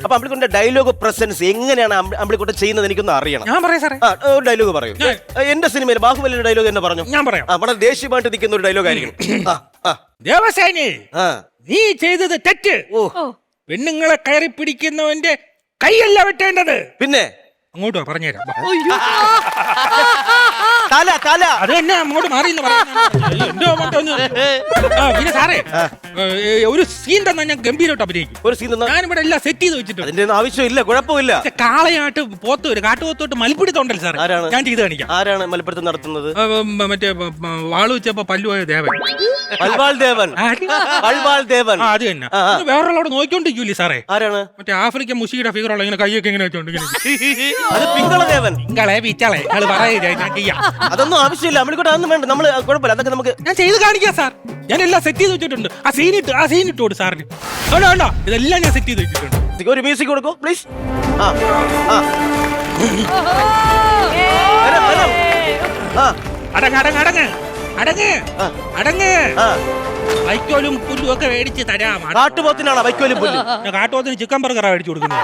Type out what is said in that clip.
അപ്പൊ അമ്പിളിക്കുട്ടന്റെ dialogue presence എങ്ങനെയാണ് അമ്പിളിക്കുട്ടൻ ചെയ്യുന്നത് എനിക്കൊന്ന് അറിയണം. ഞാൻ പറയാം സാറേ. ഒരു ഡയലോഗ് പറയൂ. എന്റെ സിനിമയിൽ ബാഹുബലിയുടെ ഡയലോഗ് തന്നെ പറഞ്ഞു. ഞാൻ പറയാം. വളരെ ദേഷ്യമായിട്ട് നിൽക്കുന്ന ഒരു ഡയലോഗ് ആയിരിക്കും. ദേവസേനി, നീ ചെയ്തത് തെറ്റ്. പെണ്ണുങ്ങളെ കയറി പിടിക്കുന്നവന്റെ കൈയല്ല വെട്ടേണ്ടത്. പിന്നെ അങ്ങോട്ടോ പറഞ്ഞുതരാം. തല തല അത് തന്നെ അങ്ങോട്ട് മാറി പിന്നെ സാറേ, ഒരു സീൻ തന്നെ ഞാൻ ഗംഭീരമായിട്ട് അഭിനയിക്കും. ഒരു സീൻ ഞാനിവിടെ എല്ലാം സെറ്റ് ചെയ്ത് വെച്ചിട്ടുണ്ട്. അതിന്റെ ആവശ്യമില്ല, കുഴപ്പമില്ല. കാളയായിട്ട് പോത്ത് വരും, കാട്ടുപോത്തോട്ട് മൽപ്പിടുത്തോണ്ടല്ലോ സാർ. ഞാൻ ചെയ്ത് കാണിക്കാം. ആരാണ് മലപ്പുറത്ത് നടത്തുന്നത്? മറ്റേ വാള് വെച്ചപ്പോ പല്ലുപോയ ദേവൻ. വൽവാൾ ദേവൻ. വൽവാൾ ദേവൻ. അത് തന്നെ. വേറൊരാളോട് നോക്കിക്കൊണ്ടിരിക്കൂലേ സാറേ? ആരാണ്? മറ്റേ ആഫ്രിക്കൻ മുഷിയുടെ ഫിഗറുള്ള ഇങ്ങനെ കൈയൊക്കെ ഇങ്ങനെ വെച്ചോണ്ട് അത് പിങ്കള ദേവൻ. പിങ്കളെ പിച്ചളെ ഞാൻ ചെയ്യാം. അതൊന്നും ആവശ്യമില്ല അമ്പിളിക്കുട്ടൻ, അതൊന്നും വേണ്ട. നമ്മള് കുഴപ്പമില്ല, അതൊക്കെ നമുക്ക് ഞാൻ ചെയ്ത് കാണിക്കാം സാർ. ഞാൻ എല്ലാം സെറ്റ് ചെയ്ത് വെച്ചിട്ടുണ്ട്. ആ സീൻ ഇട്ടോട് സാറിന്. വേണ്ട, ഇതെല്ലാം ഞാൻ സെറ്റ് ചെയ്ത് വെച്ചിട്ടുണ്ട്. ഒരു മ്യൂസിക് കൊടുക്കൂ പ്ലീസ്. അടങ്ങ്. വൈക്കോലും പുല്ലും ഒക്കെ മേടിച്ച് തരാം. കാട്ടുപോത്തിനാണോ വൈക്കോലും പുല്ലും? കാട്ടുപോത്തിന് ചിക്കൻ ബർഗറാ മേടിച്ചു കൊടുക്കുന്നത്.